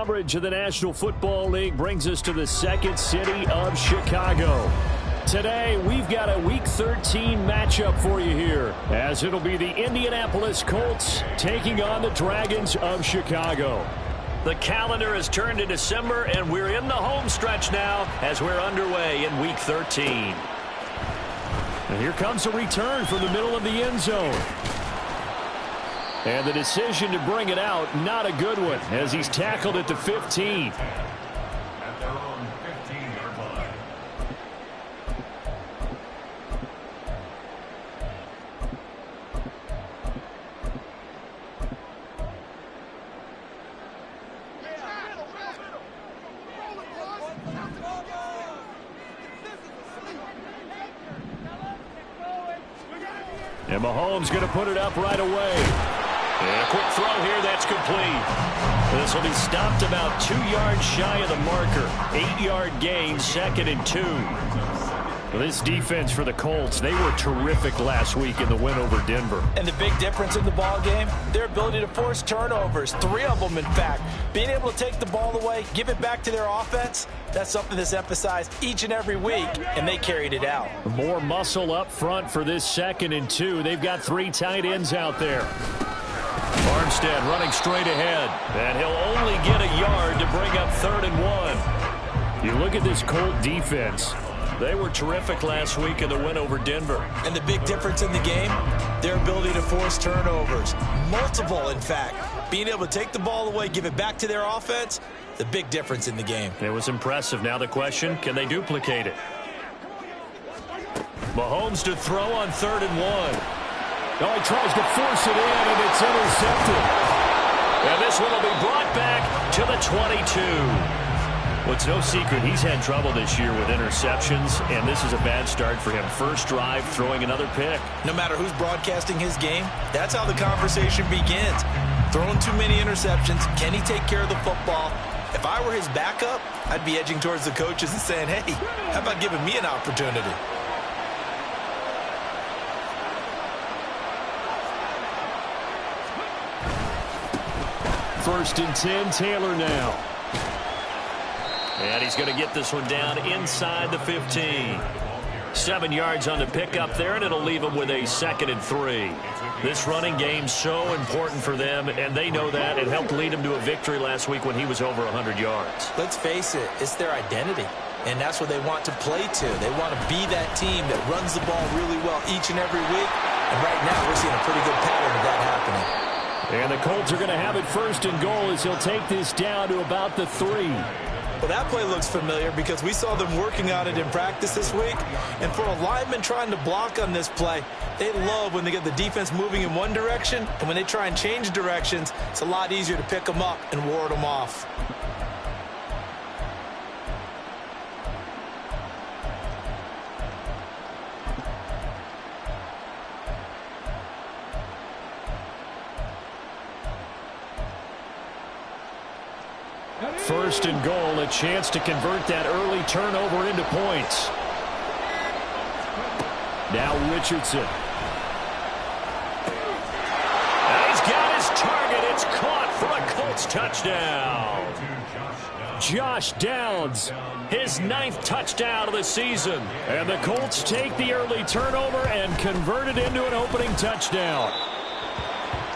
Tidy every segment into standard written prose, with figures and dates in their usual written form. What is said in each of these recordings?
coverage of the National Football League brings us to the second city of Chicago. Today, we've got a Week 13 matchup for you here, as it'll be the Indianapolis Colts taking on the Dragons of Chicago. The calendar has turned to December, and we're in the home stretch now as we're underway in Week 13. And here comes a return from the middle of the end zone. And the decision to bring it out, not a good one, as he's tackled at the 15. At their own 15-yard line. And Mahomes going to put it up right away. And a quick throw here, that's complete. This will be stopped about 2 yards shy of the marker. 8-yard gain, 2nd and 2. Well, this defense for the Colts, they were terrific last week in the win over Denver. And the big difference in the ball game, their ability to force turnovers, 3 of them in fact. Being able to take the ball away, give it back to their offense, that's something that's emphasized each and every week, and they carried it out. More muscle up front for this 2nd and 2. They've got 3 tight ends out there. Armstead running straight ahead, and he'll only get a yard to bring up 3rd and 1. You look at this Colt defense. They were terrific last week in the win over Denver. And the big difference in the game, their ability to force turnovers. Multiple, in fact. Being able to take the ball away, give it back to their offense, the big difference in the game. It was impressive. Now the question, can they duplicate it? Mahomes to throw on 3rd and 1. Oh, he tries to force it in, and it's intercepted. And this one will be brought back to the 22. Well, it's no secret he's had trouble this year with interceptions, and this is a bad start for him. First drive, throwing another pick. No matter who's broadcasting his game, that's how the conversation begins. Throwing too many interceptions, can he take care of the football? If I were his backup, I'd be edging towards the coaches and saying, hey, how about giving me an opportunity? 1st and 10, Taylor now. And he's going to get this one down inside the 15. 7 yards on the pickup there, and it'll leave him with a 2nd and 3. This running game's so important for them, and they know that. It helped lead him to a victory last week when he was over 100 yards. Let's face it, it's their identity, and that's what they want to play to. They want to be that team that runs the ball really well each and every week, and right now we're seeing a pretty good pattern of that happening. And the Colts are going to have it 1st and goal as he'll take this down to about the 3. Well, that play looks familiar because we saw them working on it in practice this week. And for a lineman trying to block on this play, they love when they get the defense moving in one direction. And when they try and change directions, it's a lot easier to pick them up and ward them off. First and goal, a chance to convert that early turnover into points. Now Richardson. And he's got his target. It's caught for a Colts touchdown. Josh Downs, his 9th touchdown of the season. And the Colts take the early turnover and convert it into an opening touchdown.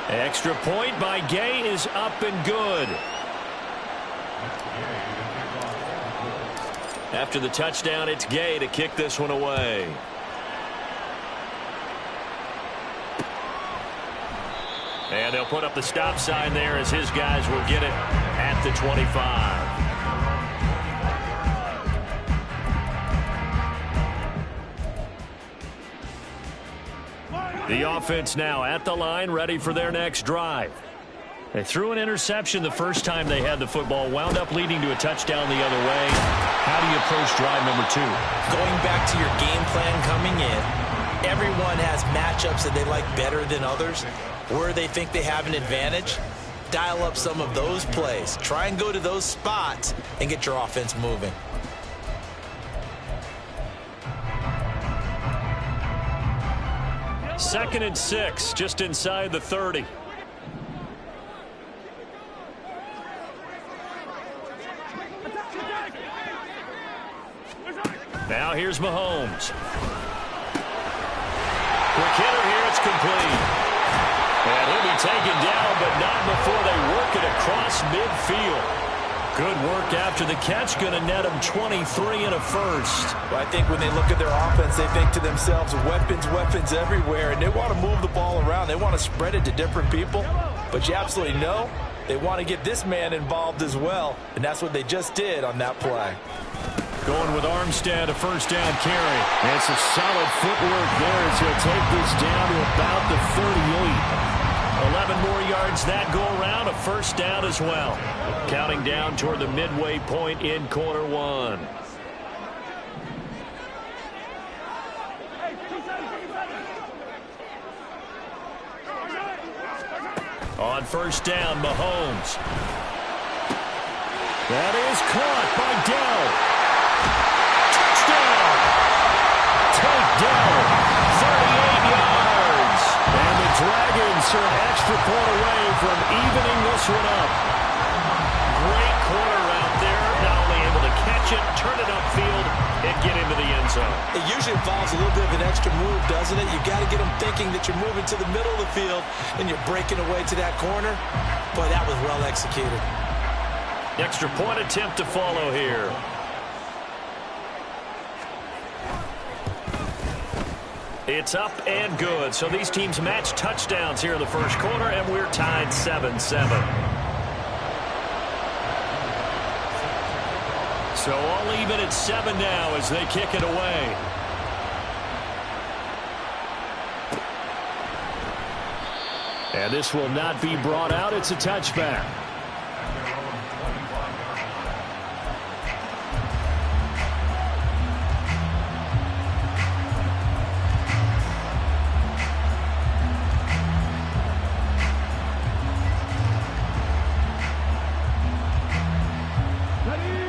Extra point by Gay is up and good. After the touchdown, it's Gay to kick this one away. And they'll put up the stop sign there as his guys will get it at the 25. The offense now at the line, ready for their next drive. They threw an interception the first time they had the football, wound up leading to a touchdown the other way. How do you approach drive number 2? Going back to your game plan coming in, everyone has matchups that they like better than others. Where they think they have an advantage, dial up some of those plays. Try and go to those spots and get your offense moving. Second and 6, just inside the 30. Now here's Mahomes. Quick hitter here, it's complete. And he'll be taken down, but not before they work it across midfield. Good work after the catch, going to net him 23 and a first. Well, I think when they look at their offense, they think to themselves, weapons, weapons everywhere, and they want to move the ball around. They want to spread it to different people, but you absolutely know they want to get this man involved as well, and that's what they just did on that play. Going with Armstead, a first down carry. And some solid footwork there as he'll take this down to about the 38. 11 more yards that go around, a first down as well. Counting down toward the midway point in quarter one. On first down, Mahomes. That is caught by Dell. Touchdown! Takedown, 38 yards. And the Dragons are an extra point away from evening this one up. Great corner out there. Not only able to catch it, turn it upfield, and get into the end zone. It usually involves a little bit of an extra move, doesn't it? You got to get them thinking that you're moving to the middle of the field and you're breaking away to that corner. Boy, that was well executed. Extra point attempt to follow here. It's up and good. So these teams match touchdowns here in the first quarter, and we're tied 7-7. So all even at 7 now as they kick it away. And this will not be brought out. It's a touchback.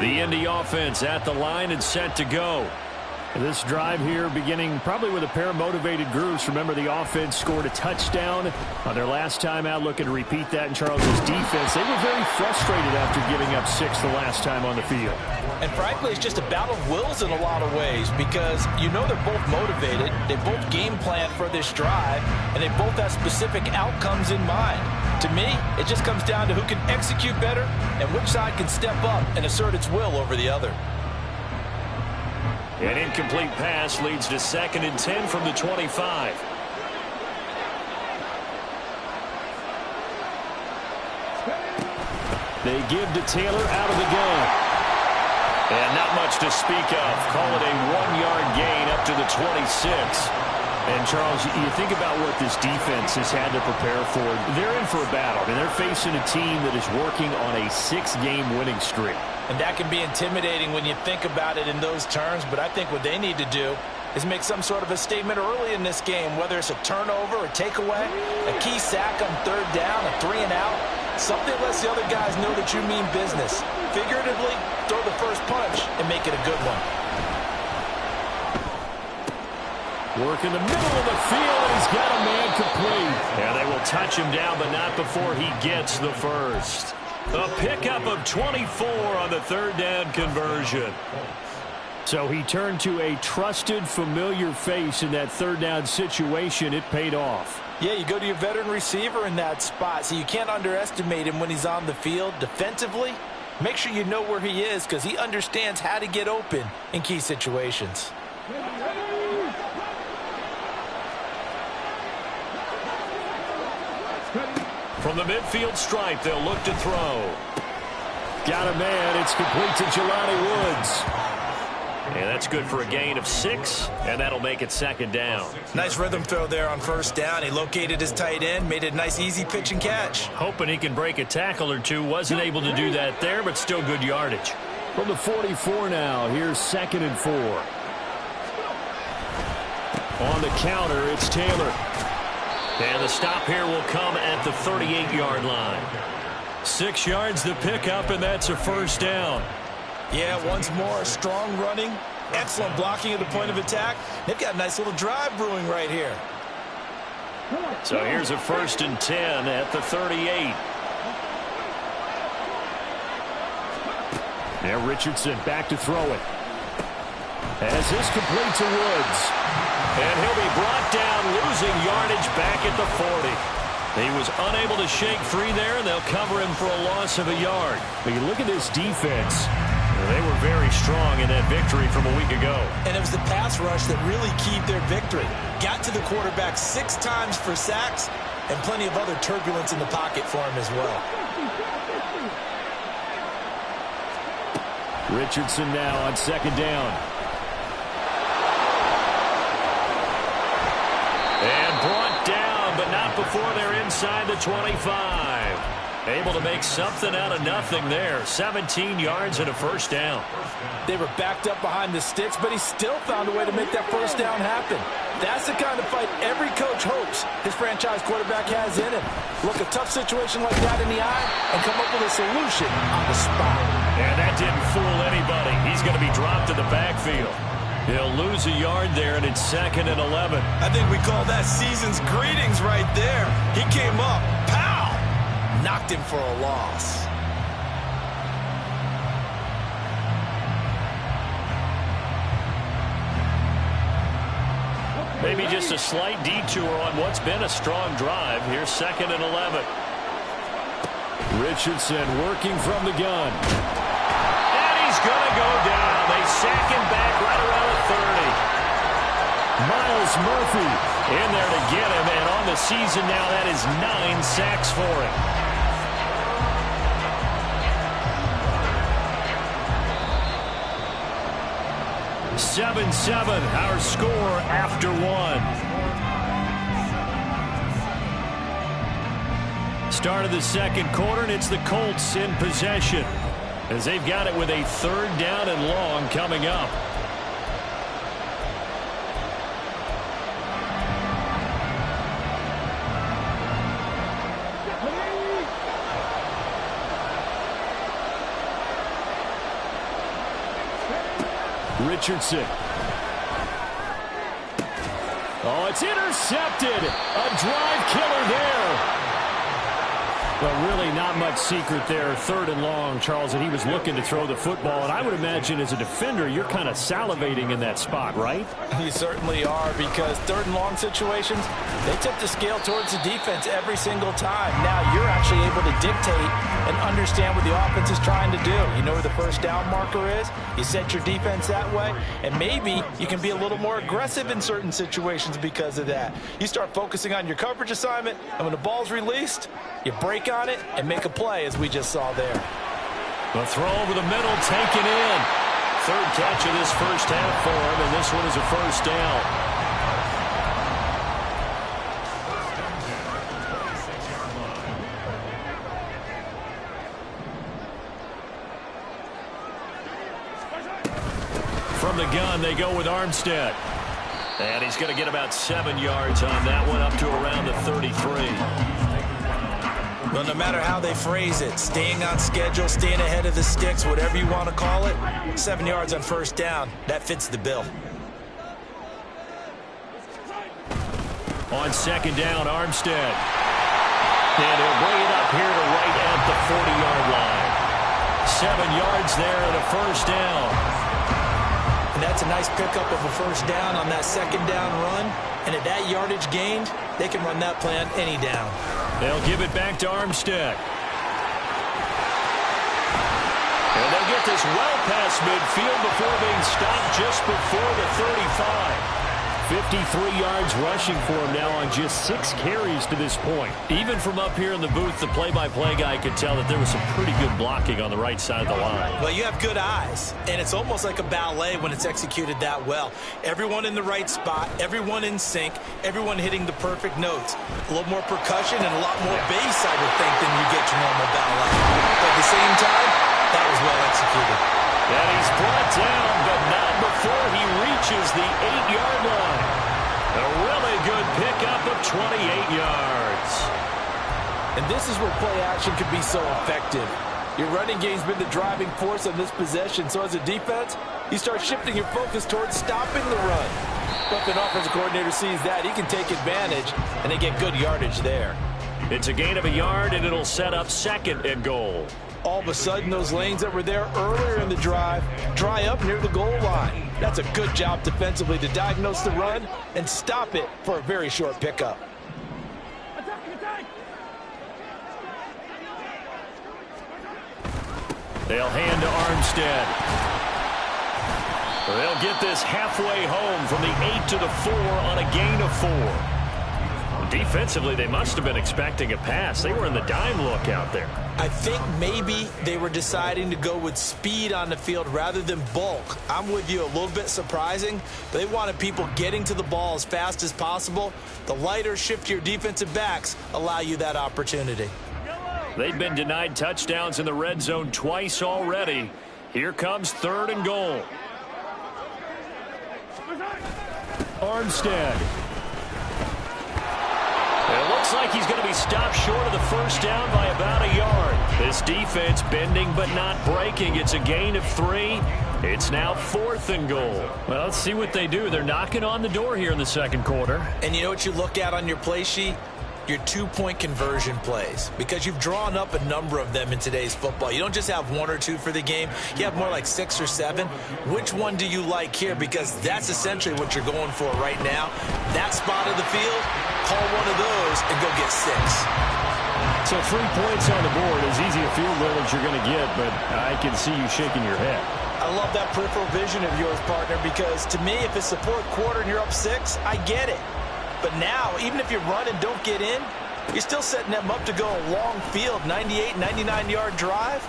The Indy offense at the line and set to go. This drive here beginning probably with a pair of motivated groups. Remember, the offense scored a touchdown on their last time out. Looking to repeat that in Charles's defense. They were very frustrated after giving up 6 the last time on the field. And frankly, it's just a battle of wills in a lot of ways because you know they're both motivated. They both game plan for this drive, and they both have specific outcomes in mind. To me, it just comes down to who can execute better and which side can step up and assert its will over the other. An incomplete pass leads to 2nd and 10 from the 25. They give to Taylor out of the gun. And not much to speak of. Call it a 1-yard gain up to the 26. And, Charles, you think about what this defense has had to prepare for. They're in for a battle. I mean, they're facing a team that is working on a 6-game winning streak. And that can be intimidating when you think about it in those terms. But I think what they need to do is make some sort of a statement early in this game, whether it's a turnover, a takeaway, a key sack on 3rd down, a 3-and-out. Something lets the other guys know that you mean business. Figuratively, throw the first punch and make it a good one. Work in the middle of the field, and he's got a man complete. And they will touch him down, but not before he gets the first. A pickup of 24 on the 3rd down conversion. So he turned to a trusted, familiar face in that 3rd down situation. It paid off. Yeah, you go to your veteran receiver in that spot, so you can't underestimate him when he's on the field. Defensively, make sure you know where he is because he understands how to get open in key situations. From the midfield stripe, they'll look to throw. Got a man. It's complete to Jelani Woods. And that's good for a gain of 6, and that'll make it 2nd down. Nice rhythm throw there on 1st down. He located his tight end, made it a nice, easy pitch and catch. Hoping he can break a tackle or two. Wasn't able to do that there, but still good yardage. From the 44 now, here's 2nd and 4. On the counter, it's Taylor. And the stop here will come at the 38-yard line. 6 yards the pickup, and that's a 1st down. Yeah, once more, strong running, excellent blocking at the point of attack. They've got a nice little drive brewing right here. So here's a 1st and 10 at the 38. And Richardson back to throw it. As this complete to Woods. And he'll be brought down, losing yardage back at the 40. He was unable to shake free there, and they'll cover him for a loss of a yard. But you look at this defense. They were very strong in that victory from a week ago. And it was the pass rush that really keyed their victory. Got to the quarterback 6 times for sacks, and plenty of other turbulence in the pocket for him as well. Richardson now on second down. And brought down, but not before they're inside the 25. Able to make something out of nothing there. 17 yards and a first down. They were backed up behind the sticks, but he still found a way to make that first down happen. That's the kind of fight every coach hopes his franchise quarterback has in him. Look a tough situation like that in the eye and come up with a solution on the spot. And that didn't fool anybody. He's going to be dropped in the backfield. He'll lose a yard there, and it's 2nd and 11. I think we call that season's greetings right there. He came up, pow! Knocked him for a loss. Maybe just a slight detour on what's been a strong drive. Here's 2nd and 11. Richardson working from the gun. And he's going to go down. They sack him back right around the 30. Miles Murphy in there to get him. And on the season now, that is 9 sacks for him. 7-7, our score after 1. Start of the second quarter, and it's the Colts in possession as they've got it with a 3rd down and long coming up. Richardson. Oh, it's intercepted. A drive killer there. But really not much secret there. 3rd and long, Charles, and he was looking to throw the football. And I would imagine as a defender, you're kind of salivating in that spot, right? You certainly are, because 3rd and long situations, they tip the scale towards the defense every single time. Now you're actually able to dictate and understand what the offense is trying to do. You know where the first down marker is. You set your defense that way, and maybe you can be a little more aggressive in certain situations because of that. You start focusing on your coverage assignment, and when the ball's released, you break on it and make a play, as we just saw there. The throw over the middle, taken in. 3rd catch of this first half for him, and this one is a first down. From the gun, they go with Armstead. And he's going to get about 7 yards on that one, up to around the 33. Well, no matter how they phrase it, staying on schedule, staying ahead of the sticks, whatever you want to call it, 7 yards on first down, that fits the bill. On second down, Armstead. And he'll bring it up here to right at the 40-yard line. 7 yards there and a first down. And that's a nice pickup of a first down on that second down run. And at that yardage gained, they can run that play on any down. They'll give it back to Armstead. And they'll get this well past midfield before being stopped just before the 35. 53 yards rushing for him now on just 6 carries to this point. Even from up here in the booth, the play-by-play guy could tell that there was some pretty good blocking on the right side of the line. Well, you have good eyes, and it's almost like a ballet when it's executed that well. Everyone in the right spot, everyone in sync, everyone hitting the perfect notes. A little more percussion and a lot more bass, I would think, than you get your normal ballet. But at the same time, that was well executed. And he's brought down, but not before he reaches the 8-yard line. A really good pickup of 28 yards. And this is where play action can be so effective. Your running game's been the driving force on this possession, so as a defense, you start shifting your focus towards stopping the run. But if an offensive coordinator sees that, he can take advantage, and they get good yardage there. It's a gain of a yard, and it'll set up 2nd and goal. All of a sudden, those lanes that were there earlier in the drive dry up near the goal line. That's a good job defensively to diagnose the run and stop it for a very short pickup. They'll hand to Armstead. They'll get this halfway home from the 8 to the 4 on a gain of 4. Defensively, they must have been expecting a pass. They were in the dime look out there. I think maybe they were deciding to go with speed on the field rather than bulk. I'm with you, a little bit surprising. But they wanted people getting to the ball as fast as possible. The lighter, shiftier defensive backs allow you that opportunity. They've been denied touchdowns in the red zone twice already. Here comes 3rd and goal. Armstead. It looks like he's going to be stopped short of the first down by about a yard. This defense bending but not breaking. It's a gain of 3. It's now 4th and goal. Well, let's see what they do. They're knocking on the door here in the second quarter. And you know what you look at on your play sheet? Your 2-point conversion plays, because you've drawn up a number of them in today's football. You don't just have 1 or 2 for the game. You have more like 6 or 7. Which one do you like here? Because that's essentially what you're going for right now. That spot of the field, call one of those and go get 6. So 3 points on the board, as easy a field goal as you're going to get, but I can see you shaking your head. I love that peripheral vision of yours, partner, because to me, if it's the 4th quarter and you're up 6, I get it. But now, even if you run and don't get in, you're still setting them up to go a long field, 98, 99-yard drive.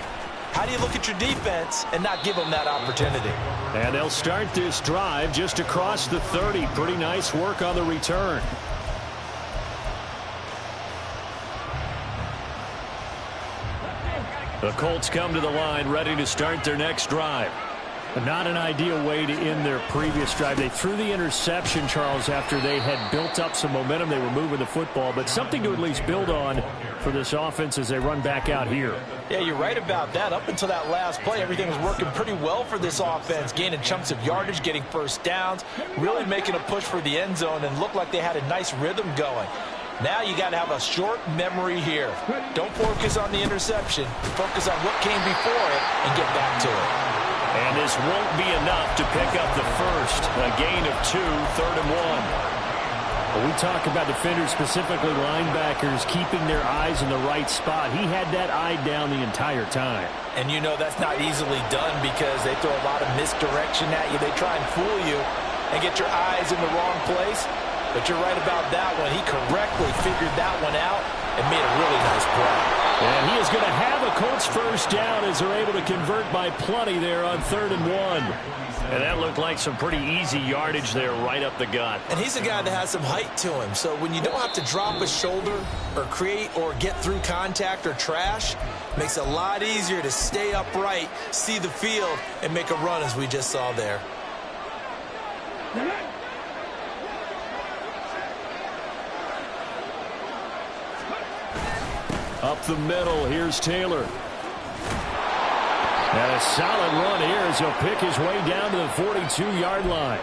How do you look at your defense and not give them that opportunity? And they'll start this drive just across the 30. Pretty nice work on the return. The Colts come to the line ready to start their next drive. Not an ideal way to end their previous drive. They threw the interception, Charles, after they had built up some momentum. They were moving the football, but something to at least build on for this offense as they run back out here. Yeah, you're right about that. Up until that last play, everything was working pretty well for this offense, gaining chunks of yardage, getting first downs, really making a push for the end zone, and looked like they had a nice rhythm going. Now you got to have a short memory here. Don't focus on the interception. Focus on what came before it and get back to it. And this won't be enough to pick up the first. A gain of 2, 3rd and 1. When we talk about defenders, specifically linebackers, keeping their eyes in the right spot. He had that eye down the entire time. And you know that's not easily done because they throw a lot of misdirection at you. They try and fool you and get your eyes in the wrong place. But you're right about that one. He correctly figured that one out and made a really nice play. And he is going to have a Colts first down as they're able to convert by plenty there on 3rd and 1. And that looked like some pretty easy yardage there right up the gut. And he's a guy that has some height to him. So when you don't have to drop a shoulder or create or get through contact or trash, it makes it a lot easier to stay upright, see the field, and make a run as we just saw there. Up the middle, here's Taylor. And a solid run here as he'll pick his way down to the 42-yard line.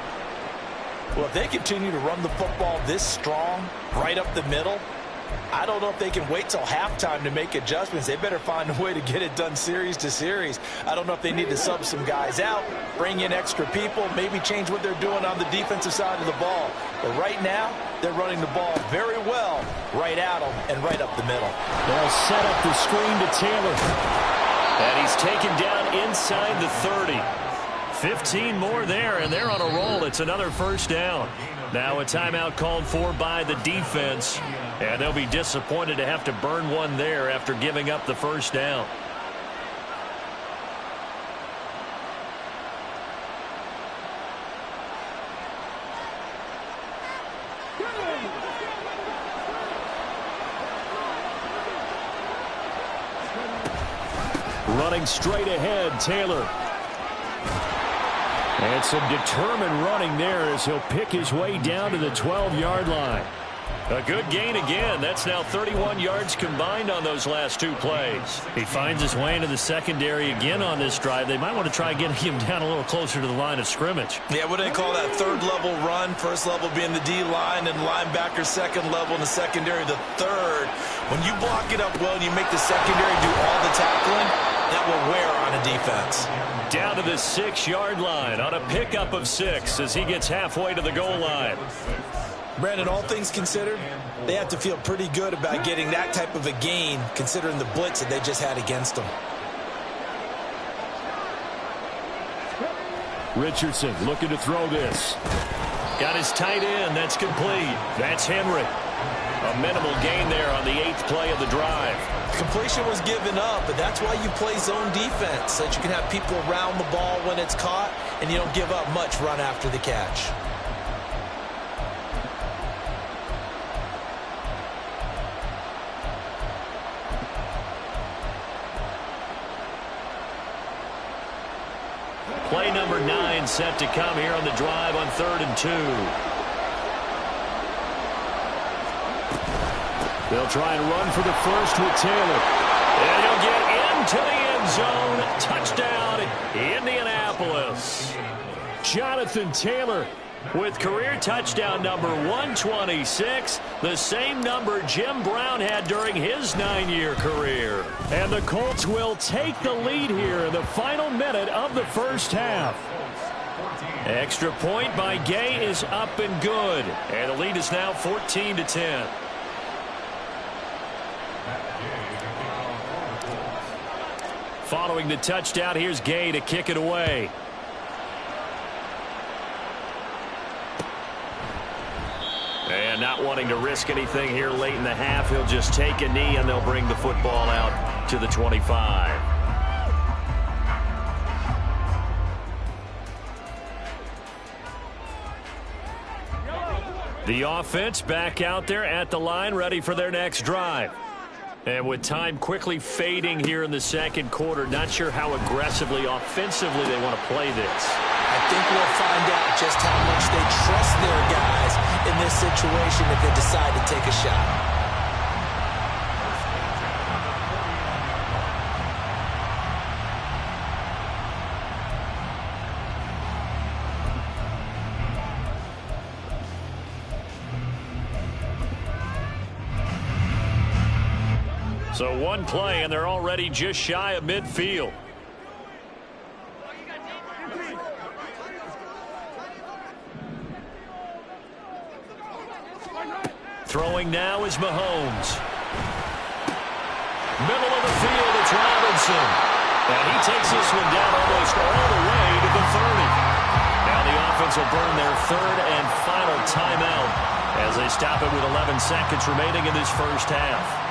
Well, if they continue to run the football this strong, right up the middle, I don't know if they can wait till halftime to make adjustments. They better find a way to get it done series to series. I don't know if they need to sub some guys out, bring in extra people, maybe change what they're doing on the defensive side of the ball. But right now, they're running the ball very well right at them and right up the middle. They'll set up the screen to Taylor. And he's taken down inside the 30. 15 more there, and they're on a roll. It's another first down. Now a timeout called for by the defense. And they'll be disappointed to have to burn one there after giving up the first down. Running straight ahead, Taylor. And some determined running there as he'll pick his way down to the 12-yard line. A good gain again. That's now 31 yards combined on those last 2 plays. He finds his way into the secondary again on this drive. They might want to try getting him down a little closer to the line of scrimmage. Yeah, what do they call that? 3rd level run. 1st level being the D-line and linebacker 2nd level in the secondary the 3rd. When you block it up well and you make the secondary do all the tackling, that will wear on a defense. Down to the 6-yard line on a pickup of 6 as he gets halfway to the goal line. Brandon, all things considered, they have to feel pretty good about getting that type of a gain considering the blitz that they just had against them. Richardson looking to throw this. Got his tight end. That's complete. That's Henry. A minimal gain there on the 8th play of the drive. Completion was given up, but that's why you play zone defense, so that you can have people around the ball when it's caught, and you don't give up much run after the catch. Play number 9 set to come here on the drive on 3rd and 2. They'll try and run for the first with Taylor. And he'll get into the end zone. Touchdown, Indianapolis. Jonathan Taylor with career touchdown number 126, the same number Jim Brown had during his 9-year career. And the Colts will take the lead here in the final minute of the first half. Extra point by Gay is up and good. And the lead is now 14-10. Following the touchdown, here's Gay to kick it away. And not wanting to risk anything here late in the half, he'll just take a knee and they'll bring the football out to the 25. The offense back out there at the line, ready for their next drive. And with time quickly fading here in the second quarter, not sure how aggressively, offensively they want to play this. I think we'll find out just how much they trust their guys in this situation if they decide to take a shot. So one play, and they're already just shy of midfield. Throwing now is Mahomes. Middle of the field, it's Robinson. And he takes this one down almost all the way to the 30. Now the offense will burn their 3rd and final timeout as they stop it with 11 seconds remaining in this first half.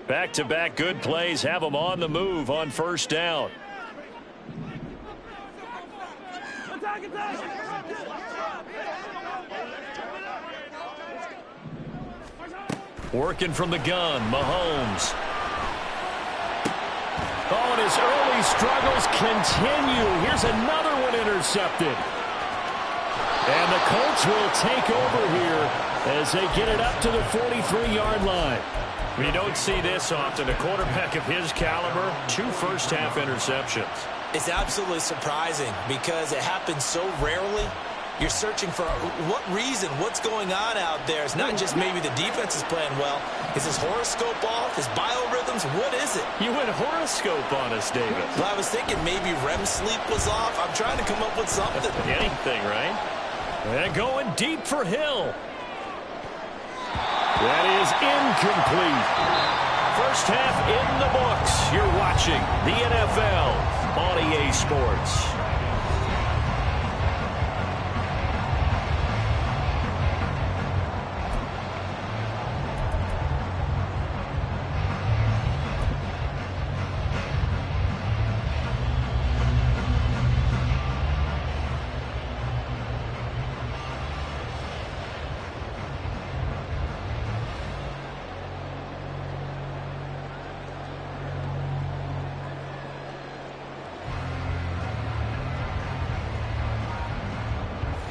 Back-to-back good plays have them on the move on first down. Working from the gun, Mahomes. Oh, and his early struggles continue. Here's another one intercepted. And the Colts will take over here as they get it up to the 43-yard line. We don't see this often. A quarterback of his caliber, 2 first-half interceptions. It's absolutely surprising because it happens so rarely. You're searching for what reason, what's going on out there. It's not just maybe the defense is playing well. Is his horoscope off? His biorhythms? What is it? You went horoscope on us, David. Well, I was thinking maybe REM sleep was off. I'm trying to come up with something. Anything, right? And going deep for Hill. That is incomplete. First half in the books. You're watching the NFL on EA Sports.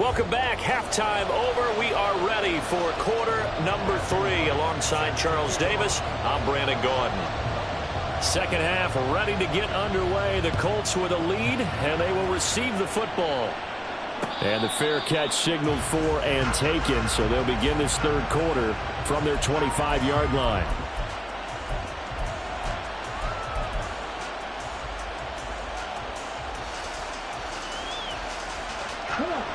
Welcome back. Halftime over. We are ready for quarter number 3. Alongside Charles Davis, I'm Brandon Gordon. Second half ready to get underway. The Colts with a lead, and they will receive the football. And the fair catch signaled for and taken, so they'll begin this third quarter from their 25-yard line.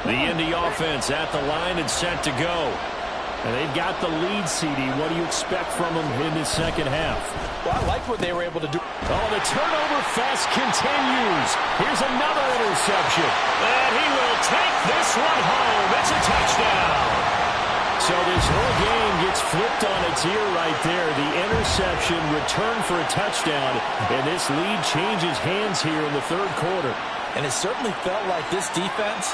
The Indy offense at the line and set to go. And they've got the lead, CD. What do you expect from them in this second half? Well, I like what they were able to do. Oh, the turnover fest continues. Here's another interception. And he will take this one home. It's a touchdown. So this whole game gets flipped on its ear right there. The interception returned for a touchdown. And this lead changes hands here in the third quarter. And it certainly felt like this defense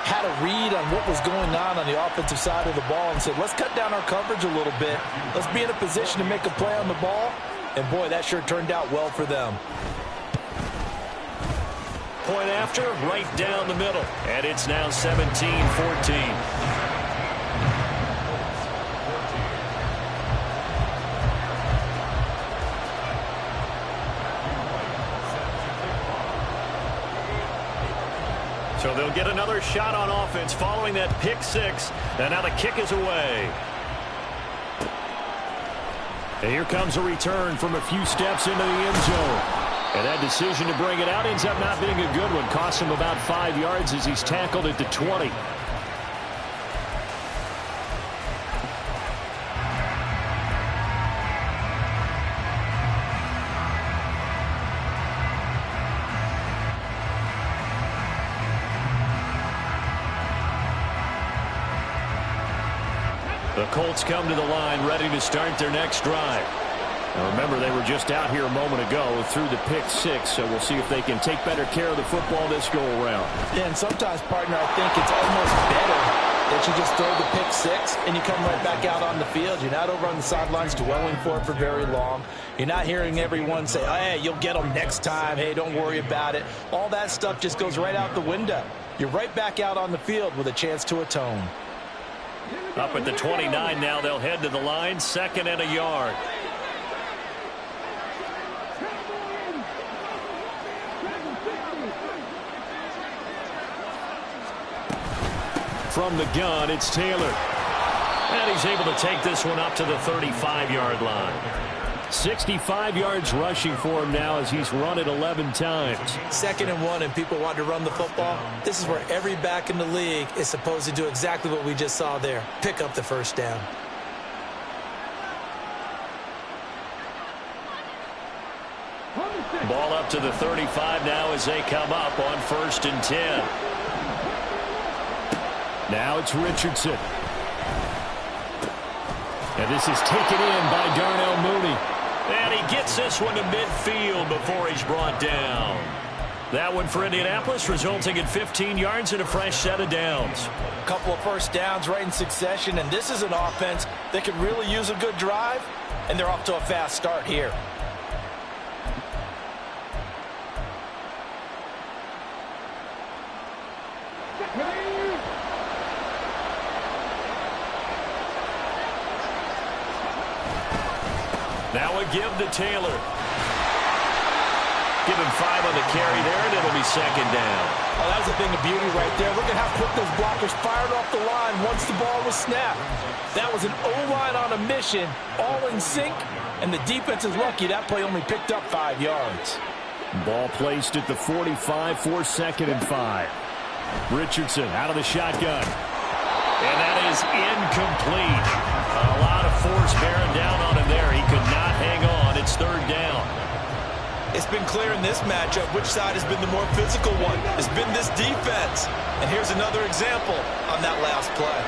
had a read on what was going on the offensive side of the ball and said, let's cut down our coverage a little bit. Let's be in a position to make a play on the ball. And, boy, that sure turned out well for them. Point after, right down the middle. And it's now 17-14. So they'll get another shot on offense following that pick six. And now the kick is away. And here comes a return from a few steps into the end zone. And that decision to bring it out ends up not being a good one. Costs him about 5 yards as he's tackled at the 20. The Colts come to the line ready to start their next drive. Now remember, they were just out here a moment ago through the pick six, so we'll see if they can take better care of the football this go-around. Yeah, and sometimes, partner, I think it's almost better that you just throw the pick six and you come right back out on the field. You're not over on the sidelines dwelling for it for very long. You're not hearing everyone say, oh, hey, you'll get them next time. Hey, don't worry about it. All that stuff just goes right out the window. You're right back out on the field with a chance to atone. Up at the 29 now, they'll head to the line, 2nd and a yard. From the gun, it's Taylor. And he's able to take this one up to the 35-yard line. 65 yards rushing for him now as he's run it 11 times. 2nd and 1 and people want to run the football. This is where every back in the league is supposed to do exactly what we just saw there. Pick up the first down. Ball up to the 35 now as they come up on 1st and 10. Now it's Richardson. And this is taken in by Darnell Mooney. And he gets this one to midfield before he's brought down. That one for Indianapolis, resulting in 15 yards and a fresh set of downs. A couple of first downs right in succession, and this is an offense that could really use a good drive, and they're off to a fast start here. Now a give to Taylor. Give him 5 on the carry there, and it'll be 2nd down. Oh, that was a thing of beauty right there. Look at how quick those blockers fired off the line once the ball was snapped. That was an O-line on a mission, all in sync, and the defense is lucky that play only picked up 5 yards. Ball placed at the 45 for 2nd and 5. Richardson out of the shotgun. And that is incomplete. A lot of force bearing down on him there. He could not hang on. It's 3rd down. It's been clear in this matchup which side has been the more physical one. It's been this defense. And here's another example on that last play.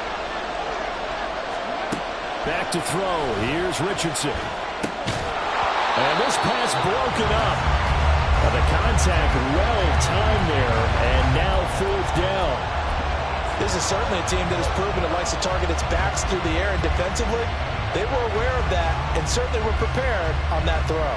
Back to throw. Here's Richardson. And this pass broken up. The contact well timed there. And now 4th down. This is certainly a team that has proven it likes to target its backs through the air and defensively. They were aware of that and certainly were prepared on that throw.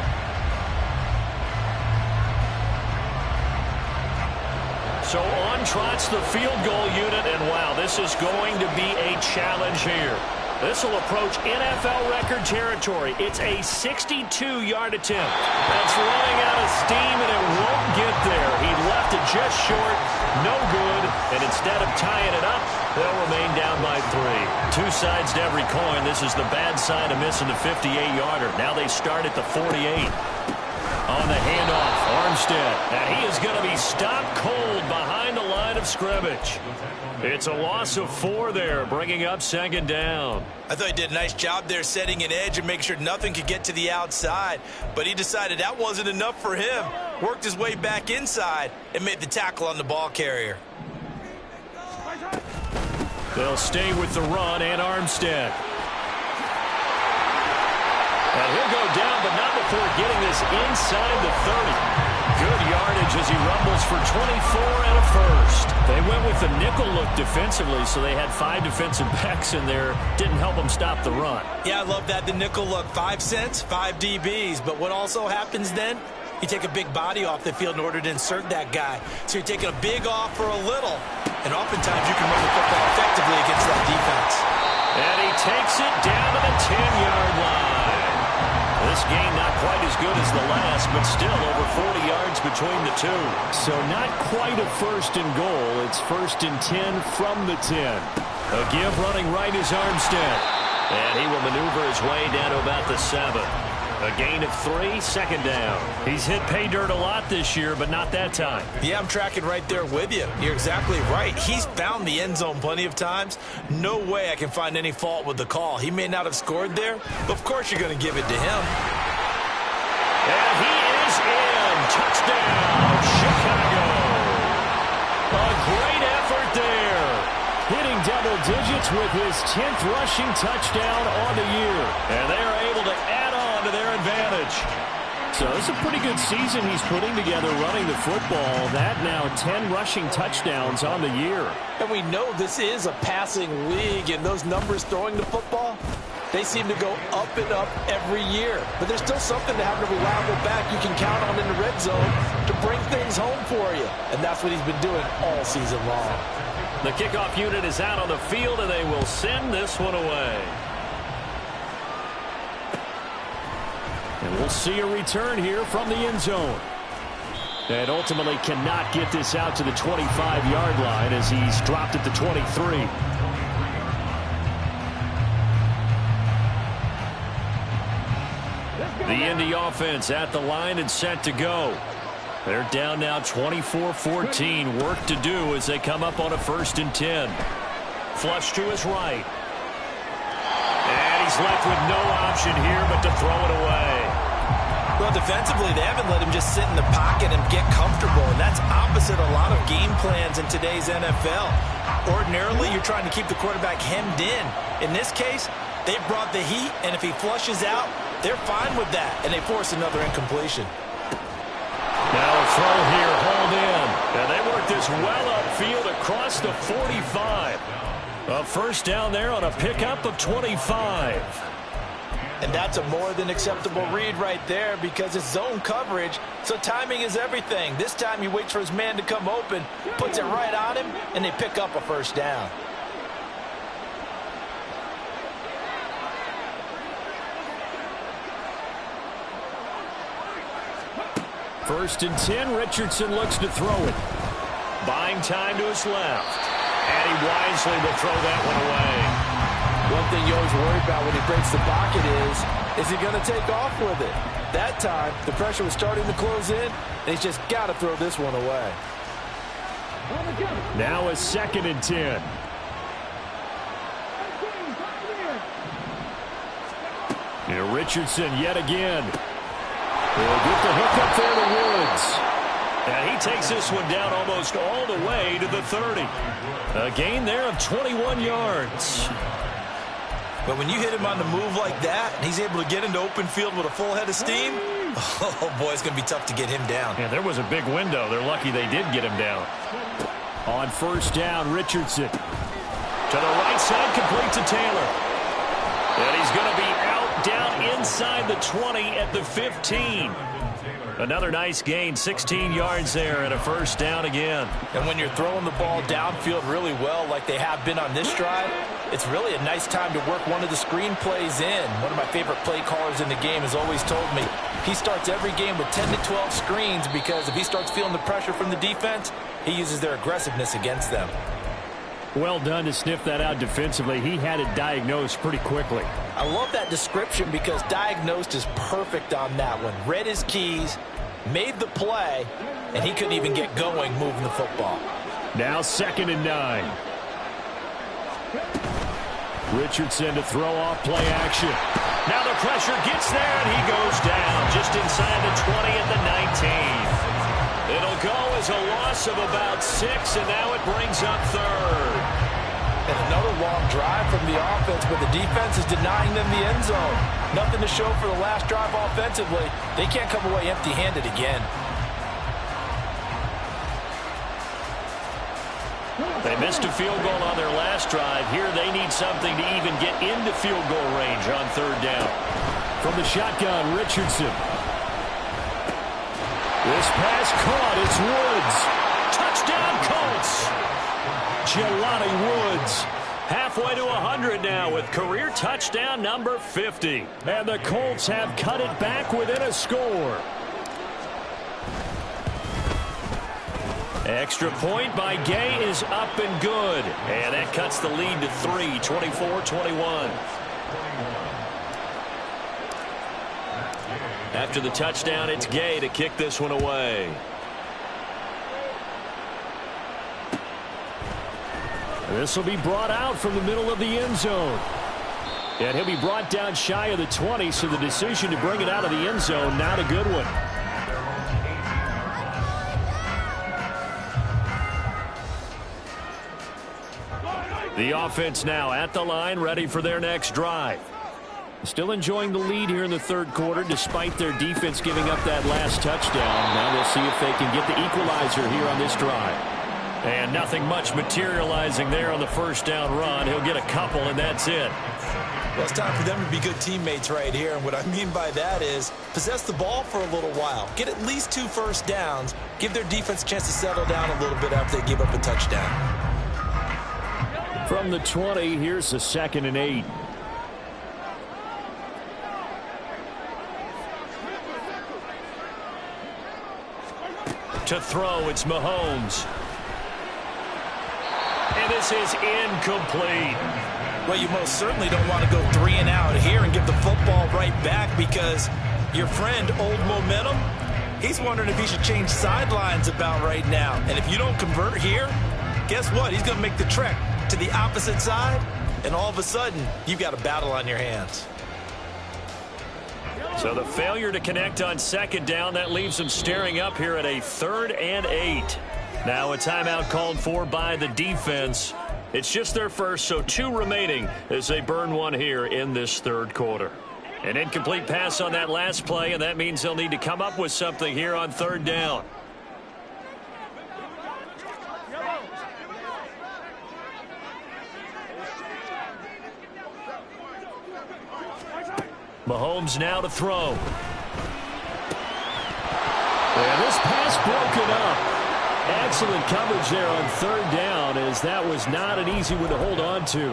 So on trots the field goal unit, and wow, this is going to be a challenge here. This will approach NFL record territory. It's a 62-yard attempt. That's running out of steam, and it won't get there. He left it just short, no good, and instead of tying it up, they'll remain down by 3. Two sides to every coin. This is the bad side of missing the 58-yarder. Now they start at the 48. On the handoff, Armstead, and he is going to be stopped cold behind the line of scrimmage. It's a loss of 4 there, bringing up second down. I thought he did a nice job there setting an edge and making sure nothing could get to the outside, but he decided that wasn't enough for him. Worked his way back inside and made the tackle on the ball carrier. They'll stay with the run and Armstead. And he'll go down, but not before getting this inside the 30. Good yardage as he rumbles for 24 and a first. They went with the nickel look defensively, so they had 5 defensive backs in there. Didn't help them stop the run. Yeah, I love that, the nickel look. 5 cents, 5 DBs. But what also happens then? You take a big body off the field in order to insert that guy. So you're taking a big off for a little. And oftentimes you can run the football effectively against that defense. And he takes it down to the 10-yard line. This game not quite as good as the last, but still over 40 yards between the two. So not quite a first and goal. It's first and 10 from the 10. A give running right is Armstead. And he will maneuver his way down to about the 7. A gain of 3, second down. He's hit pay dirt a lot this year, but not that time. Yeah, I'm tracking right there with you. You're exactly right. He's found the end zone plenty of times. No way I can find any fault with the call. He may not have scored there, but of course you're going to give it to him. And he is in. Touchdown, Chicago. A great effort there. Hitting double digits with his 10th rushing touchdown on the year. And they are able to add on to their advantage. So it's a pretty good season he's putting together running the football. That now 10 rushing touchdowns on the year. And we know this is a passing league, and those numbers throwing the football, they seem to go up and up every year. But there's still something to having a reliable back you can count on in the red zone to bring things home for you. And that's what he's been doing all season long. The kickoff unit is out on the field, and they will send this one away. And we'll see a return here from the end zone. And ultimately cannot get this out to the 25-yard line as he's dropped at the 23. The Indy offense at the line and set to go. They're down now 24-14. Work to do as they come up on a 1st and 10. Flush to his right. And he's left with no option here but to throw it away. Well, defensively, they haven't let him just sit in the pocket and get comfortable, and that's opposite a lot of game plans in today's NFL. Ordinarily, you're trying to keep the quarterback hemmed in. In this case, they brought the heat, and if he flushes out, they're fine with that, and they force another incompletion. Now a throw here, hauled in. And they work this well upfield across the 45. A first down there on a pickup of 25. And that's a more than acceptable read right there because it's zone coverage, so timing is everything. This time he waits for his man to come open, puts it right on him, and they pick up a first down. First and 10, Richardson looks to throw it. Buying time to his left. And he wisely will throw that one away. One thing you always worry about when he breaks the pocket is he going to take off with it? That time, the pressure was starting to close in, and he's just got to throw this one away. Now a 2nd and 10. Here Richardson yet again. He'll get the hook up there to Woods. And he takes this one down almost all the way to the 30. A gain there of 21 yards. But when you hit him on the move like that, and he's able to get into open field with a full head of steam, oh boy, it's going to be tough to get him down. Yeah, there was a big window. They're lucky they did get him down. On first down, Richardson. To the right side, complete to Taylor. And he's going to be out down inside inside the 20 at the 15. Another nice gain, 16 yards there and a first down again. And when you're throwing the ball downfield really well like they have been on this drive, it's really a nice time to work one of the screen plays in. One of my favorite play callers in the game has always told me he starts every game with 10 to 12 screens because if he starts feeling the pressure from the defense, he uses their aggressiveness against them. Well done to sniff that out defensively. He had it diagnosed pretty quickly. I love that description because diagnosed is perfect on that one. Read his keys, made the play, and he couldn't even get going moving the football. Now 2nd and 9. Richardson to throw off play action. Now the pressure gets there, and he goes down just inside the 20 at the 19. It'll go as a loss of about 6, and now it brings up 3rd. And another long drive from the offense, but the defense is denying them the end zone. Nothing to show for the last drive offensively. They can't come away empty-handed again. They missed a field goal on their last drive. Here they need something to even get into field goal range on 3rd down. From the shotgun, Richardson. This pass caught. It's Woods. Touchdown, Colts. Jelani Woods. Halfway to 100 now with career touchdown number 50. And the Colts have cut it back within a score. Extra point by Gay is up and good. And that cuts the lead to 3, 24-21. After the touchdown, it's Gay to kick this one away. This will be brought out from the middle of the end zone. And he'll be brought down shy of the 20, so the decision to bring it out of the end zone, not a good one. The offense now at the line, ready for their next drive. Still enjoying the lead here in the 3rd quarter, despite their defense giving up that last touchdown. Now we'll see if they can get the equalizer here on this drive. And nothing much materializing there on the 1st down run. He'll get a couple, and that's it. Well, it's time for them to be good teammates right here. And what I mean by that is possess the ball for a little while. Get at least 2 first downs. Give their defense a chance to settle down a little bit after they give up a touchdown. From the 20, here's the 2nd and 8. To throw, it's Mahomes. And this is incomplete. Well, you most certainly don't want to go 3 and out here and give the football right back because your friend, Old Momentum, he's wondering if he should change sidelines about right now. And if you don't convert here, guess what? He's going to make the trek to the opposite side, and all of a sudden, you've got a battle on your hands. So the failure to connect on 2nd down, that leaves them staring up here at a 3rd and 8. Now a timeout called for by the defense. It's just their first, so 2 remaining as they burn one here in this 3rd quarter. An incomplete pass on that last play, and that means they'll need to come up with something here on 3rd down. Mahomes now to throw. And this pass broken up. Excellent coverage there on 3rd down, as that was not an easy one to hold on to.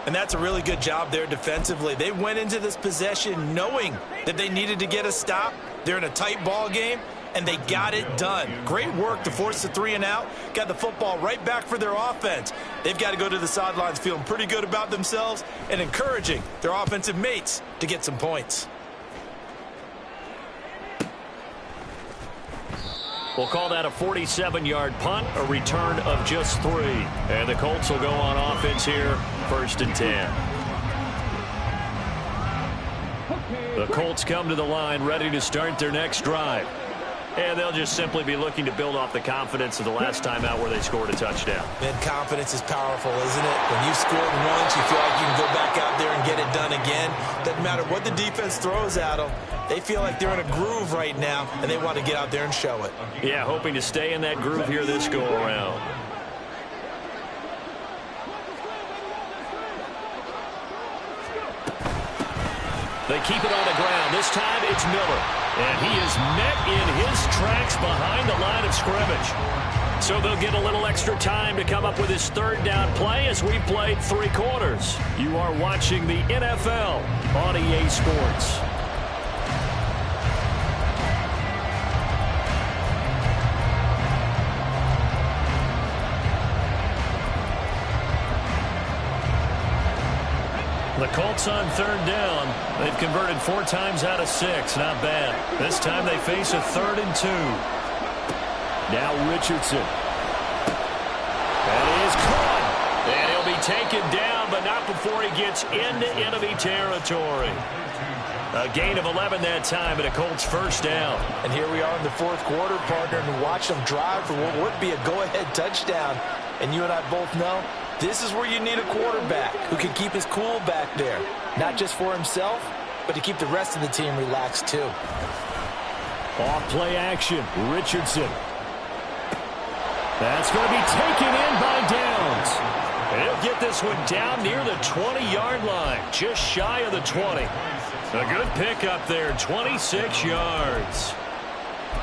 And that's a really good job there defensively. They went into this possession knowing that they needed to get a stop. They're in a tight ball game, and they got it done. Great work to force the 3 and out. Got the football right back for their offense. They've got to go to the sidelines feeling pretty good about themselves and encouraging their offensive mates to get some points. We'll call that a 47-yard punt, a return of just 3. And the Colts will go on offense here, 1st and 10. The Colts come to the line ready to start their next drive. And they'll just simply be looking to build off the confidence of the last time out where they scored a touchdown. Man, confidence is powerful, isn't it? When you scored once, you feel like you can go back out there and get it done again. Doesn't matter what the defense throws at them. They feel like they're in a groove right now, and they want to get out there and show it. Yeah, hoping to stay in that groove here this go-around. They keep it on the ground. This time it's Miller. And he is met in his tracks behind the line of scrimmage. So they'll get a little extra time to come up with his third down play as we played 3 quarters. You are watching the NFL on EA Sports. The Colts on third down. They've converted 4 times out of 6. Not bad. This time they face a 3rd and 2. Now Richardson. That is caught. And he'll be taken down, but not before he gets into enemy territory. A gain of 11 that time, and a Colts first down. And here we are in the 4th quarter, partner, and watch them drive for what would be a go-ahead touchdown. And you and I both know this is where you need a quarterback who can keep his cool back there. Not just for himself, but to keep the rest of the team relaxed too. Off play action, Richardson. That's going to be taken in by Downs. He'll get this one down near the 20-yard line, just shy of the 20. A good pickup there, 26 yards.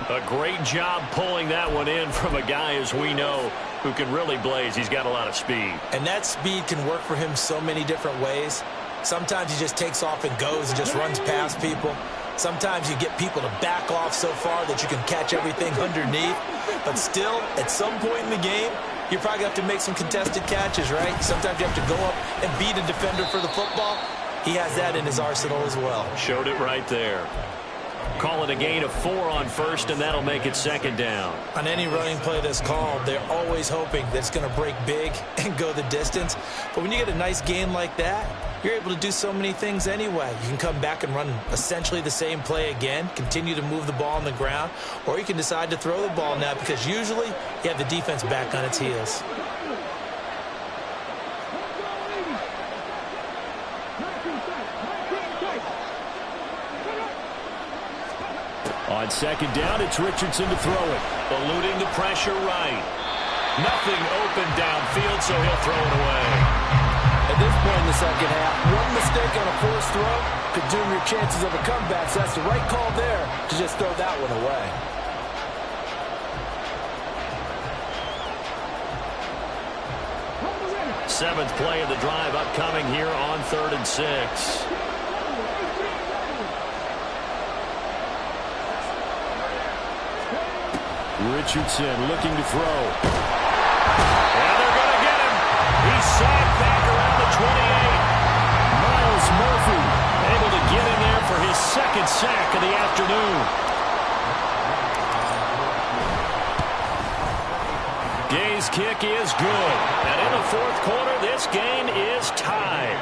A great job pulling that one in from a guy, as we know, who can really blaze. He's got a lot of speed. And that speed can work for him so many different ways. Sometimes he just takes off and goes and just runs past people. Sometimes you get people to back off so far that you can catch everything underneath. But still, at some point in the game, you probably have to make some contested catches, right? Sometimes you have to go up and beat a defender for the football. He has that in his arsenal as well. Showed it right there. Call it a gain of 4 on first, and that'll make it 2nd down. On any running play that's called, they're always hoping that it's going to break big and go the distance. But when you get a nice gain like that, you're able to do so many things anyway. You can come back and run essentially the same play again, continue to move the ball on the ground, or you can decide to throw the ball now because usually you have the defense back on its heels. On 2nd down, it's Richardson to throw it. Eluding the pressure right. Nothing open downfield, so he'll throw it away. At this point in the 2nd half, one mistake on a forced throw could doom your chances of a comeback. So that's the right call there to just throw that one away. Seventh play of the drive upcoming here on 3rd and 6. Richardson looking to throw. And they're going to get him. He's sacked back around the 28. Miles Murphy able to get in there for his 2nd sack of the afternoon. Gay's kick is good. And in the 4th quarter, this game is tied.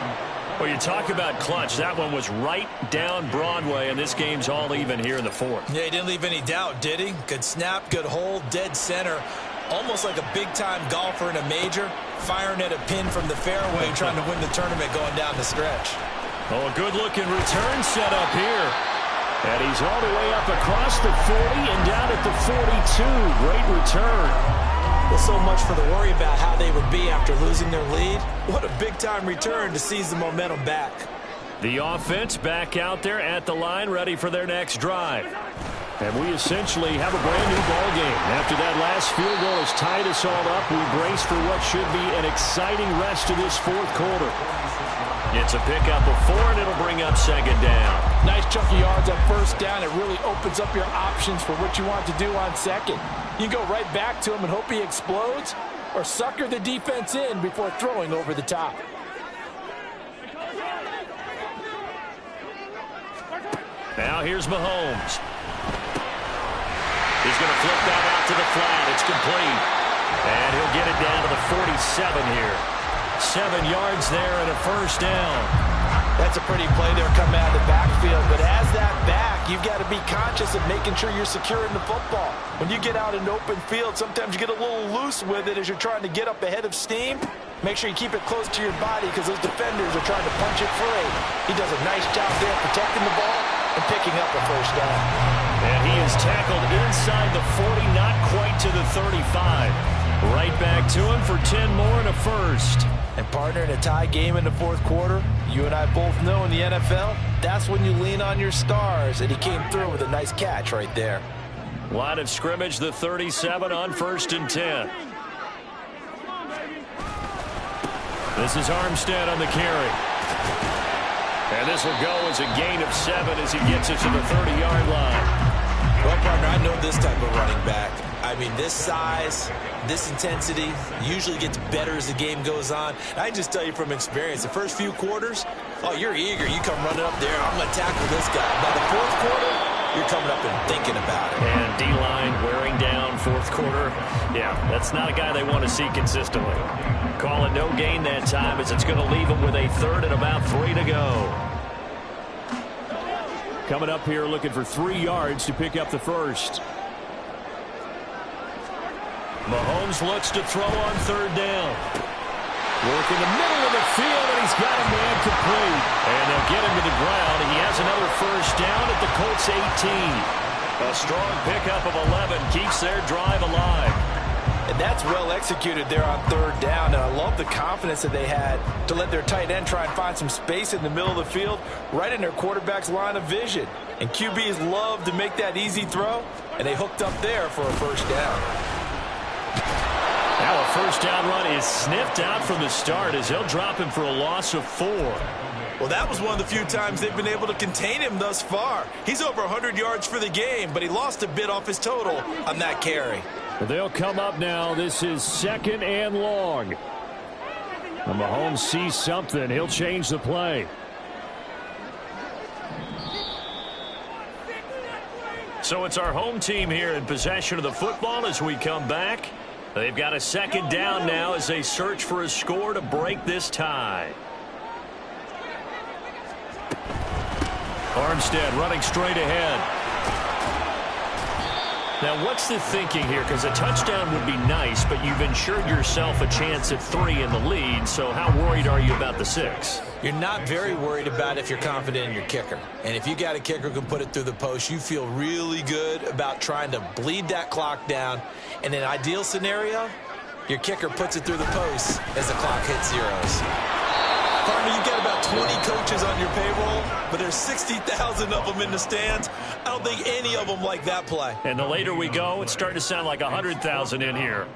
Well, you talk about clutch. That one was right down Broadway, and this game's all even here in the 4th. Yeah, he didn't leave any doubt, did he? Good snap, good hold, dead center. Almost like a big-time golfer in a major, firing at a pin from the fairway, trying to win the tournament going down the stretch. Oh, a good-looking return set up here. And he's all the way up across the 40 and down at the 42. Great return. Well, so much for the worry about how they would be after losing their lead. What a big-time return to seize the momentum back. The offense back out there at the line, ready for their next drive. And we essentially have a brand-new ball game. After that last field goal has tied us all up, we brace for what should be an exciting rest of this 4th quarter. It's a pickup of 4, and it'll bring up 2nd down. Nice chunk of yards on 1st down. It really opens up your options for what you want to do on 2nd. You can go right back to him and hope he explodes, or sucker the defense in before throwing over the top. Now here's Mahomes. He's going to flip that out to the flat. It's complete. And he'll get it down to the 47 here. 7 yards there and a 1st down. That's a pretty play there coming out of the backfield. But as that back, you've got to be conscious of making sure you're securing the football. When you get out in open field, sometimes you get a little loose with it as you're trying to get up ahead of steam. Make sure you keep it close to your body because those defenders are trying to punch it free. He does a nice job there protecting the ball and picking up a 1st down. And he is tackled inside the 40, not quite to the 35. Right back to him for 10 more and a 1st. And partner, in a tie game in the 4th quarter, You and I both know in the NFL, that's when you lean on your stars, and he came through with a nice catch right there. Line of scrimmage, the 37 on 1st and 10. This is Armstead on the carry. And this will go as a gain of 7 as he gets it to the 30-yard line. Well, partner, I know this type of running back. I mean, this size, this intensity usually gets better as the game goes on. I can just tell you from experience, the first few quarters, oh, you're eager. You come running up there, I'm going to tackle this guy. By the fourth quarter, you're coming up and thinking about it. And D-line wearing down fourth quarter. Yeah, that's not a guy they want to see consistently. Call it no gain that time as it's going to leave him with a 3rd and about 3 to go. Coming up here looking for 3 yards to pick up the first. Mahomes looks to throw on 3rd down. Work in the middle of the field, and he's got a man complete. And they'll get him to the ground. He has another first down at the Colts 18. A strong pickup of 11 keeps their drive alive. And that's well executed there on 3rd down. And I love the confidence that they had to let their tight end try and find some space in the middle of the field, right in their quarterback's line of vision. And QBs love to make that easy throw, and they hooked up there for a first down. Now a first down run is sniffed out from the start as they'll drop him for a loss of 4. Well, that was one of the few times they've been able to contain him thus far. He's over 100 yards for the game, but he lost a bit off his total on that carry. They'll come up now. This is 2nd and long. And Mahomes sees something. He'll change the play. So it's our home team here in possession of the football as we come back. They've got a 2nd down now as they search for a score to break this tie. Armstead running straight ahead. Now, what's the thinking here? Because a touchdown would be nice, but you've ensured yourself a chance at 3 in the lead, so how worried are you about the 6? You're not very worried about if you're confident in your kicker. And if you got a kicker who can put it through the post, you feel really good about trying to bleed that clock down. In an ideal scenario, your kicker puts it through the post as the clock hits zeros. Partner, you've got about 20 coaches on your payroll, but there's 60,000 of them in the stands. I don't think any of them like that play. And the later we go, it's starting to sound like 100,000 in here.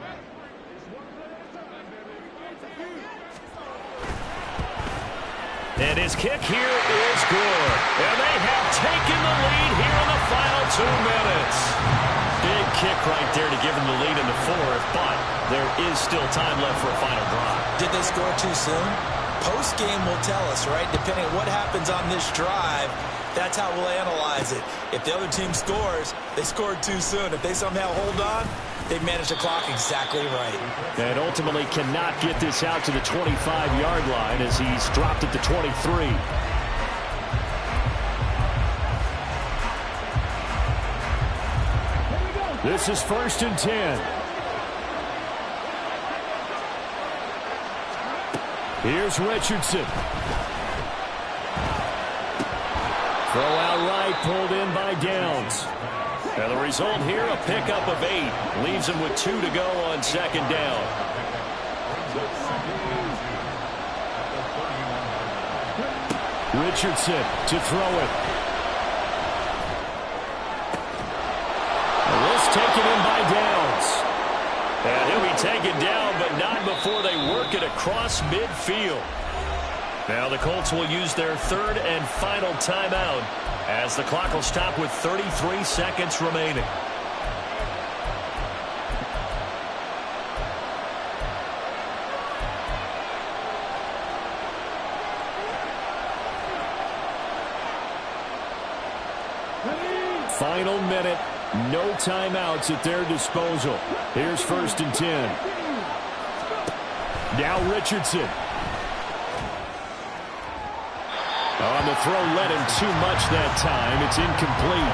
And his kick here is good. And they have taken the lead here in the final 2 minutes. Big kick right there to give them the lead in the 4th, but there is still time left for a final drive. Did they score too soon? Post-game will tell us, right? Depending on what happens on this drive, that's how we'll analyze it. If the other team scores, they scored too soon. If they somehow hold on, they manage the clock exactly right. And ultimately cannot get this out to the 25-yard line as he's dropped it to 23. This is 1st and 10. Here's Richardson. Throw out right, pulled in by Downs. And the result here, a pickup of 8. Leaves him with 2 to go on 2nd down. Richardson to throw it. And this taken in by Downs. And he'll be taken down, but not before they work it across midfield. Now the Colts will use their 3rd and final timeout as the clock will stop with 33 seconds remaining. Final minute. No timeouts at their disposal. Here's 1st and 10. Now Richardson. On the throw, led him too much that time. It's incomplete.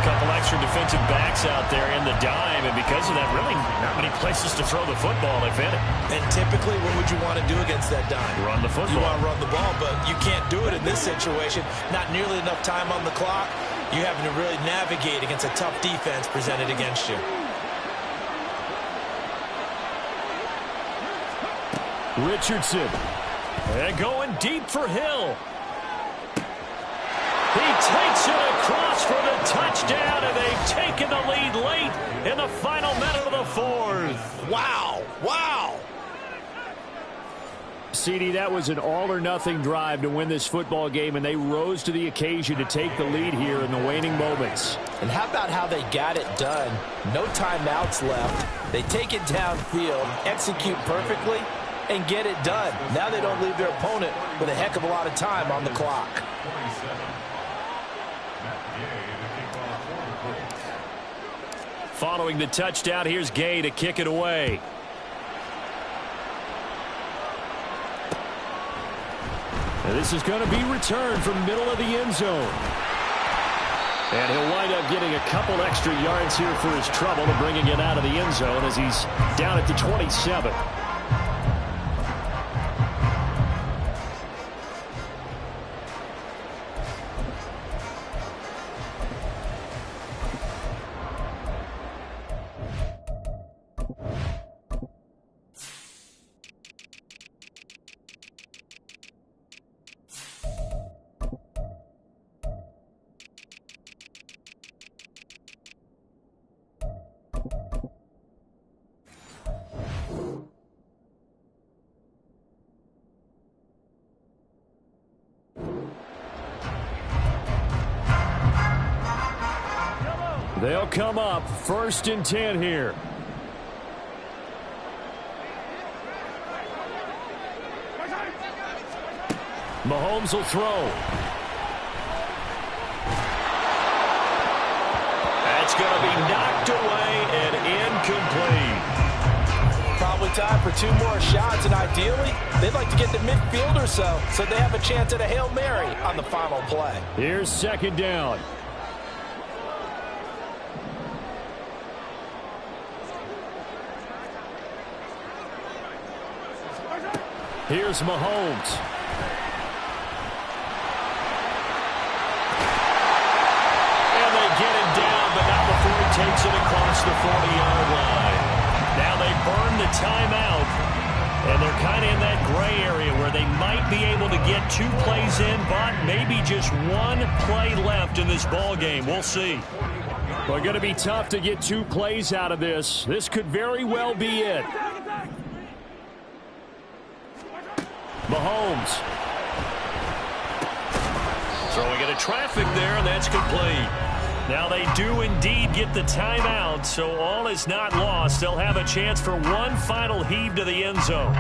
A couple extra defensive backs out there in the dime, and because of that, really not many places to throw the football, if any. And typically, what would you want to do against that dime? Run the football. You want to run the ball, but you can't do it in this situation. Not nearly enough time on the clock. You're having to really navigate against a tough defense presented against you. Richardson. And going deep for Hill. He takes it across for the touchdown, and they've taken the lead late in the final minute of the fourth. Wow. Wow. CD, that was an all-or-nothing drive to win this football game, and they rose to the occasion to take the lead here in the waning moments. And how about how they got it done? No timeouts left. They take it downfield, execute perfectly, and get it done. Now they don't leave their opponent with a heck of a lot of time on the clock. Following the touchdown, here's Gay to kick it away. And this is going to be returned from middle of the end zone. And he'll wind up getting a couple extra yards here for his trouble and bringing it out of the end zone as he's down at the 27. They'll come up 1st and 10 here. Mahomes will throw. That's going to be knocked away and incomplete. Probably time for 2 more shots, and ideally, they'd like to get to midfield or so they have a chance at a Hail Mary on the final play. Here's 2nd down. Here's Mahomes. And they get him down, but not before he takes it across the 40-yard line. Now they burn the timeout, and they're kind of in that gray area where they might be able to get 2 plays in, but maybe just 1 play left in this ball game. We'll see. Well, going to be tough to get 2 plays out of this. This could very well be it. Mahomes. Throwing into traffic there, and that's complete. Now they do indeed get the timeout, so all is not lost. They'll have a chance for 1 final heave to the end zone.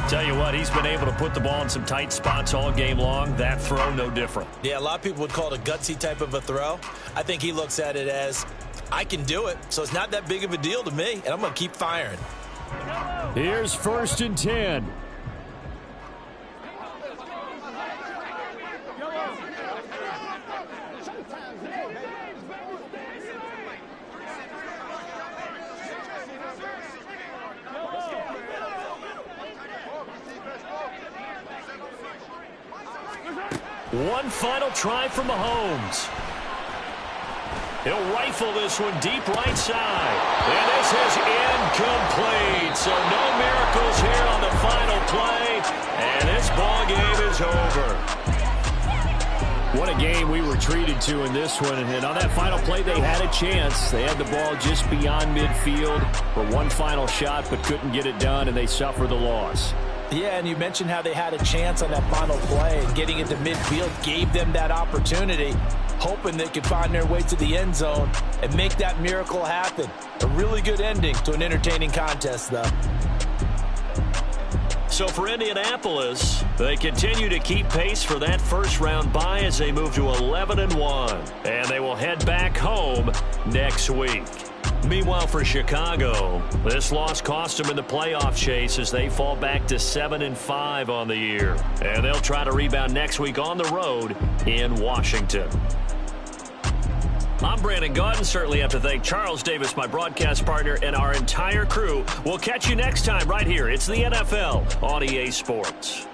Tell you what, he's been able to put the ball in some tight spots all game long. That throw, no different. Yeah, a lot of people would call it a gutsy type of a throw. I think he looks at it as, I can do it, so it's not that big of a deal to me, and I'm going to keep firing. Here's 1st and 10. One final try from Mahomes. He'll rifle this one deep right side. And this is incomplete. So no miracles here on the final play. And this ball game is over. What a game we were treated to in this one. And on that final play, they had a chance. They had the ball just beyond midfield for 1 final shot, but couldn't get it done, and they suffer the loss. Yeah, and you mentioned how they had a chance on that final play, and getting into midfield gave them that opportunity, hoping they could find their way to the end zone and make that miracle happen. A really good ending to an entertaining contest, though. So for Indianapolis, they continue to keep pace for that first-round bye as they move to 11-1, and they will head back home next week. Meanwhile, for Chicago, this loss cost them in the playoff chase as they fall back to 7-5 on the year. And they'll try to rebound next week on the road in Washington. I'm Brandon Gaudin. Certainly have to thank Charles Davis, my broadcast partner, and our entire crew. We'll catch you next time right here. It's the NFL on EA Sports.